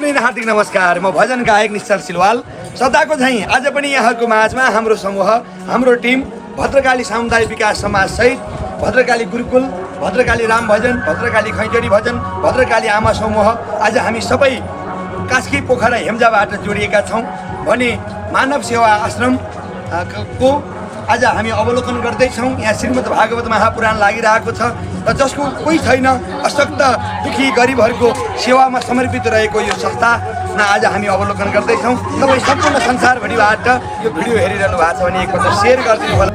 सबैलाई हार्दिक नमस्कार। म भजन गायक निश्चल सिलवाल सदाको झैँ आज पनि यहाँको माझमा हाम्रो समूह, हाम्रो टिम भद्रकाली सामुदायिक विकास समाज सहित भद्रकाली गुरुकुल, भद्रकाली राम भजन, भद्रकाली खैँजडी भजन, भद्रकाली आमा समूह आज हामी सबै कास्की पोखरा हेम्जाबाट जोडिएका छौँ भने मानव सेवा आश्रम को आज हामी अवलोकन गर्दैछौँ। यहाँ श्रीमद् भागवत महापुराण लागिरहेको छ र जसको कोही छैन, अशक्त दुखी गरिबहरूको सेवामा समर्पित रहेको यो संस्थामा आज हामी अवलोकन गर्दैछौँ। तपाईँ सम्पूर्ण संसारभरिबाट यो भिडियो हेरिरहनु भएको छ भने एकपल्ट सेयर गरिदिनु होला।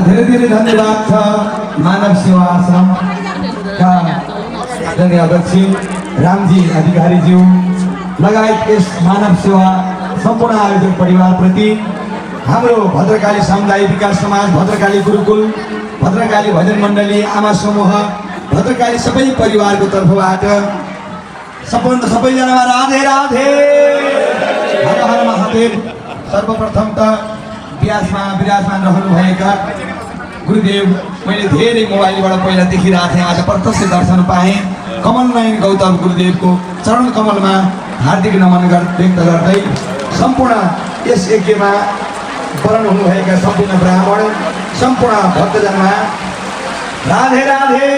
धेरै धन्यवाद छ मानव सेवा आश्रमका आदरणीय अध्यक्ष रामजी अधिकारीज्यू लगायत यस मानव सेवा सम्पूर्ण आयोजक परिवारप्रति हाम्रो भद्रकाली सामुदायिक विकास समाज, भद्रकाली गुरुकुल, भद्रकाली भजन मण्डली, आमा समूह, भद्रकाली सबै परिवारको तर्फबाट सबैजनामा राधे राधे, हर हर महादेव। सर्वप्रथम त विराजमान रहनुभएका गुरुदेव मैले धेरै मोबाइलबाट पहिला देखिरहेको थिएँ, आज प्रत्यक्ष दर्शन पाएँ। कमल नयन गौतम गुरुदेवको चरण कमलमा हार्दिक नमन व्यक्त गर्दै सम्पूर्ण यस यज्ञमा वरण हुनुभएका सम्पूर्ण ब्राह्मण, सम्पूर्ण भक्तजनमा राधे राधे।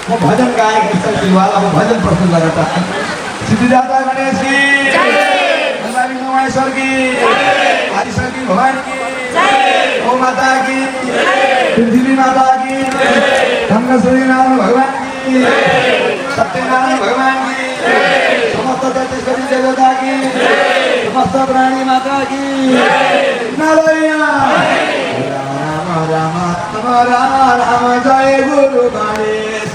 म भजन गायक निश्चल सिलवाल अब भजन प्रस्तुत गर्न चाहन्छु। सिद्धिदाता गणेश की, महेश्वर की, आदिशक्ति की भवानी की, गौ माता की, पृथ्वी माता की, गंगा नारायण भगवान की, सत्यनारायण भगवान की, समस्त तेजस्वी देवता की, समस्त प्राणी माता की, नारायण राम राम राम राम जय गुरु गणेश।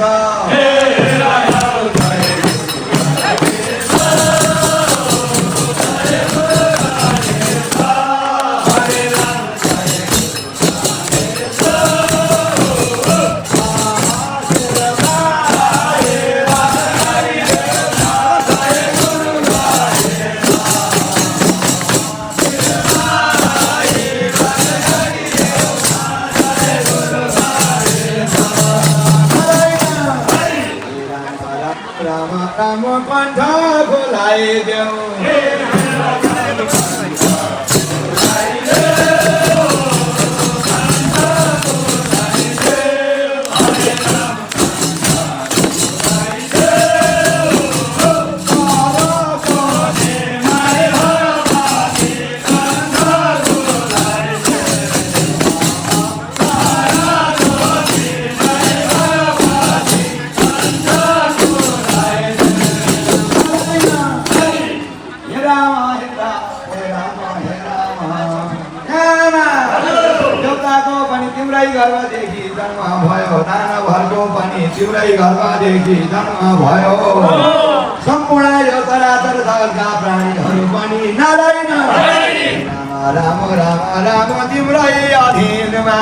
राम कण्ठ बोलाइदेऊ, गर्भदेखि जन्म भयो, दानवहरूको पनि तिम्रै गर्भदेखि जन्म भयो, सम्पूर्ण यो चराचर जगतका प्राणीहरू पनि नारायण राम राम राम तिम्रै अधीनमा।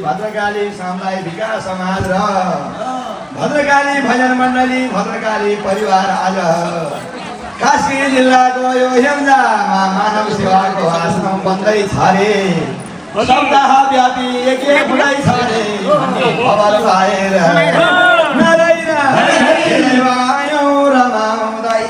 भद्रकाली सामुदायिक विकास समाज र भद्रकाली भजन मण्डली, भद्रकाली परिवार आज कास्की जिल्लाको यो हेम्जामा मानव सेवाको आश्रम बन्दैछ रे। सप्ताह व्यापी एक बुढाइ छ रे खबर पाएर नारायण आयौँ रमाउँदै।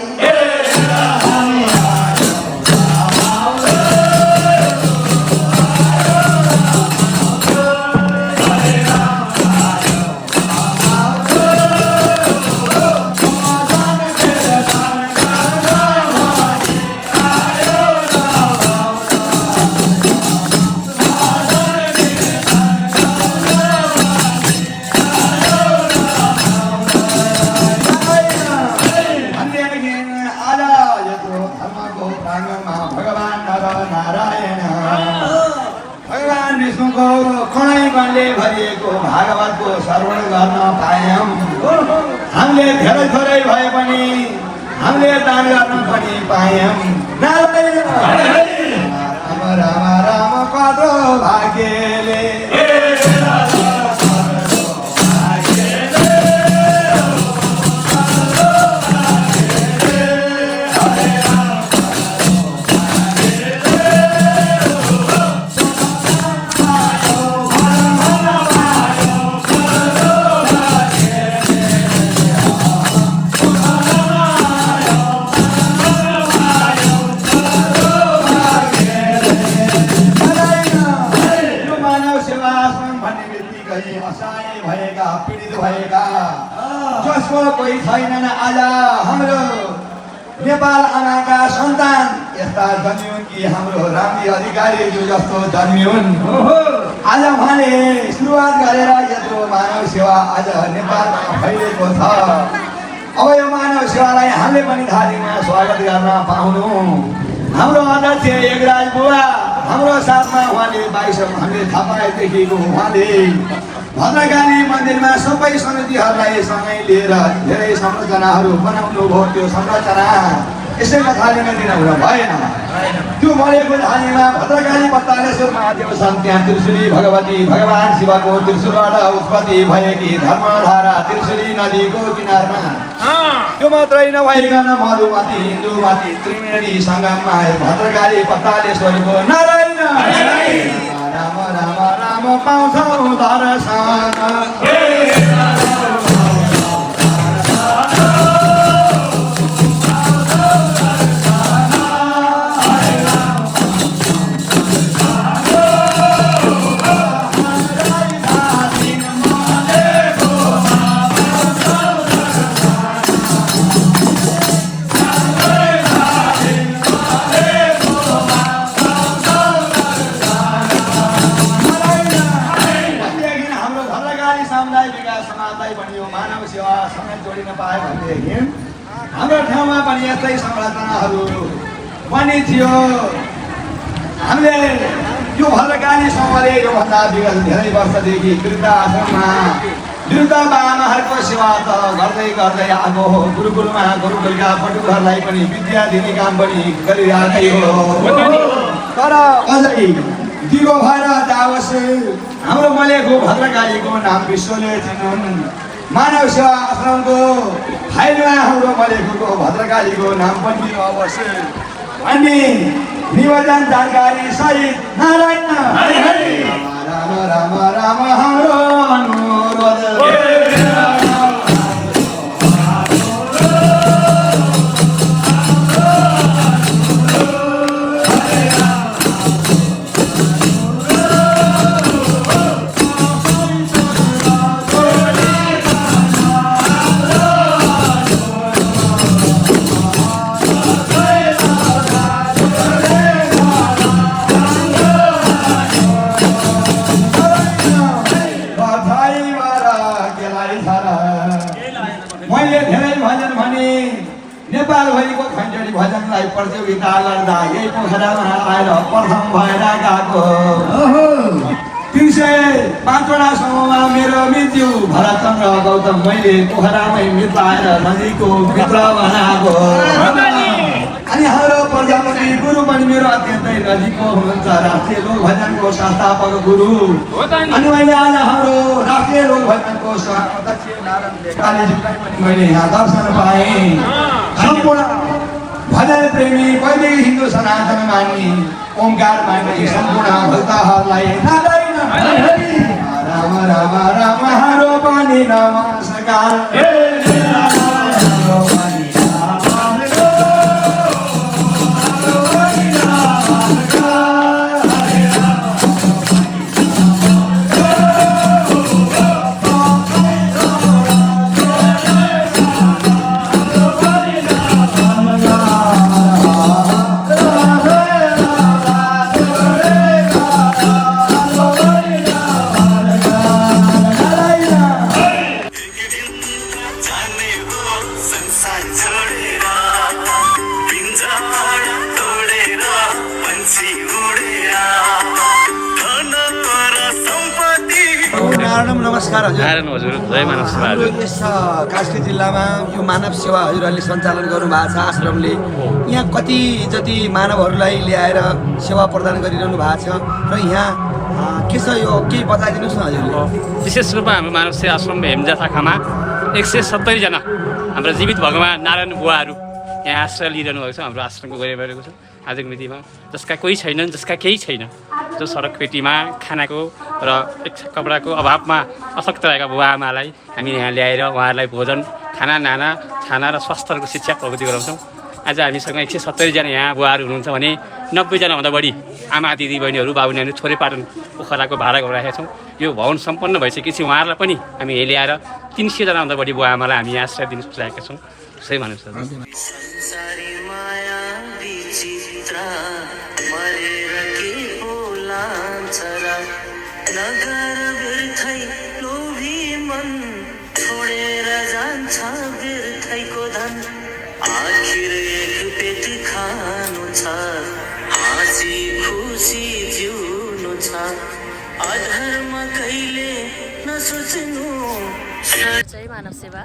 ज्ञानले भरिएको भागवतको श्रवण गर्न पायौँ हामीले धेरै थोरै भए पनि हामीले दान गर्न पनि पायौँ राम राम राम कत्रो भाग्यले पीडित भएका जसको कोही छैनन् आज हाम्रो नेपाल आमाका सन्तान यस्ता जन्मिउन् कि हाम्रो रामजी अधिकारीज्यू जस्तो जन्मिउन् आज उहाँले सुरुवात गरेर यत्रो मानव सेवा आज नेपालमा फैलिएको छ अब यो मानव सेवालाई हामीले पनि थालीमा स्वागत गर्न पाउनु हाम्रो अध्यक्ष एकराज बुवा हाम्रो साथमा उहाँले 22 हामीले थाहा पाएदेखिको उहाँले भद्रकाली मन्दिरमा सबै समितिहरूलाई सँगै लिएर धेरै संरचनाहरू बनाउनु भयो त्यो संरचना यसैमा थालीमा दिन हुन भएन त्यो बनेको थालीमा भद्रकाली पत्तालेश्वर महादेव छन् त्यहाँ त्रिशुली भगवती भगवान शिवको त्रिशुलबाट उत्पत्ति भएकी धर्मधारा त्रिशुली नदीको किनारमा त्यो मात्रै नभइकन मधुमती हिन्दूमती त्रिवेणी सङ्गममा भद्रकाली पत्तालेश्वरको नारायण राम राम राम पाउँछौ दर्शन हाम्रो ठाउँमा पनि यस्तै संरचनाहरू पनि थियो हामीले यो भद्रकाली समूहले योभन्दा विगत धेरै वर्षदेखि वृद्धाश्रममा वृद्ध बाबाहरूको सेवा त गर्दै गर्दै आएको हो गुरुकुलमा गुरुकुलका पटुकहरूलाई पनि विद्या दिने काम पनि गरिरहेकै हो तर अझै दिगो भएर जाओस् हाम्रो मलेको भद्रकालीको नाम विश्वले चिनुन् मानव सेवा आश्रमको फाइलमा हाम्रो मलेखुको भद्रकालीको नाम पनि अवश्य अनि निवेदन जानकारी सहित नारायण राम राम राम हाम्रो अनुरोध नेपालभरिको खण्डरी भजनलाई प्रतियोगिता गर्दा यही पोखरामा आएर प्रथम भएर गएको 305वटा समूहमा मेरो मृत्यु भरतचन्द्र गौतम मैले पोखरामै मृत आएर नदीको मित्र बनाएको अनि हाम्रो प्रजापति गुरु पनि मेरो अत्यन्तै नजिकको हुनुहुन्छ राष्ट्रिय लोक भजनको संस्थापक गुरु अनि मैले आज हाम्रो राष्ट्रिय लोक भजनको अध्यक्ष नारायण कालीजीलाई पनि मैले यहाँ दर्शन पाएँ सम्पूर्ण भजन प्रेमी वैदिक हिन्दू सनातन मान्ने ओमकार मान्ने सम्पूर्ण भक्तहरूलाई नारायण राम राम राम हारो पनि नमस्कार हार्दम नमस्कार हजुर। नारायण हजुर, जय मानव सेवा हाम्रो हजुर। यस कास्की जिल्लामा यो मानव सेवा हजुरहरूले सञ्चालन गर्नुभएको छ आश्रमले। यहाँ कति जति मानवहरूलाई ल्याएर सेवा प्रदान गरिरहनु भएको छ र यहाँ के छ यो केही बताइदिनुहोस् न हजुरले। विशेष रूपमा हाम्रो मानव सेवा आश्रम हेम्जा शाखामा 170 जना हाम्रो जीवित भगवान नारायण बुवाहरू यहाँ आश्रय लिइरहनु भएको छ। हाम्रो आश्रमको गरिरहेको छ आजको मितिमा, जसका कोही छैनन्, जसका केही छैन, जो सडक पेटीमा खानाको र एक कपडाको अभावमा अशक्त रहेका बुवा आमालाई हामी यहाँ ल्याएर उहाँहरूलाई भोजन, खाना, नाना, छाना र स्वास्थ्यको शिक्षा प्रगति गराउँछौँ। आज हामीसँग 170 जना यहाँ बुवाहरू हुनुहुन्छ भने 90 जनाभन्दा बढी आमा दिदी बहिनीहरू बाबु नानी छोरे पाटन पोखराको भाडा गरिरहेका छौँ। यो भवन सम्पन्न भइसकेपछि उहाँहरूलाई पनि हामी ल्याएर 300 जनाभन्दा बढी बुवा आमालाई हामी यहाँ आश्रय दिन सोचिरहेका छौँ। सही मानिस नगर बिर्थै लोभी मन छोडेर जान्छ बिर्थैको धन आखिर एक पेट खानु छ हाँसी खुसी जिउनु छ अधर्म कहिले नसोच्नु। जय मानव सेवा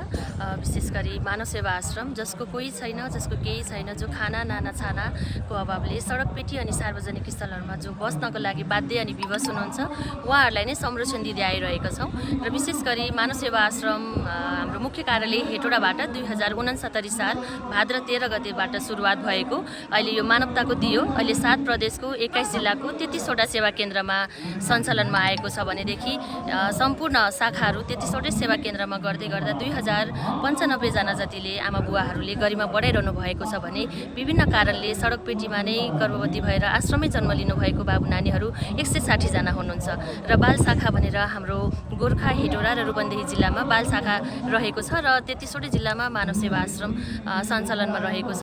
विशेष गरी मानव सेवा आश्रम जसको कोही छैन, जसको केही छैन, जो खाना नाना छानाको अभावले सडक पेटी अनि सार्वजनिक स्थलहरूमा जो बस्नको लागि बाध्य अनि विवश हुनुहुन्छ उहाँहरूलाई नै संरक्षण दिँदै आइरहेका छौँ। र विशेष गरी मानव सेवा आश्रम हाम्रो मुख्य कार्यालय हेटौडाबाट 2069 साल भाद्र 13 गतेबाट सुरुवात भएको अहिले यो मानवताको दियो अहिले 7 प्रदेशको 21 जिल्लाको 33वटा सेवा केन्द्रमा सञ्चालनमा आएको छ भनेदेखि सम्पूर्ण शाखाहरू 33वटै सेवा केन्द्रमा गर्दै गर्दा 2095 जना जतिले आमा बुवाहरूले गरिमा बढाइरहनु भएको छ भने विभिन्न कारणले सडक पेटीमा नै गर्भवती भएर आश्रमै जन्म लिनुभएको बाबु नानीहरू 160 जना हुनुहुन्छ। र बाल शाखा भनेर हाम्रो गोर्खा हेटौडा र रूपन्देही जिल्लामा बाल शाखा रहेको छ र 33वटै जिल्लामा मानव सेवा आश्रम सञ्चालनमा रहेको छ।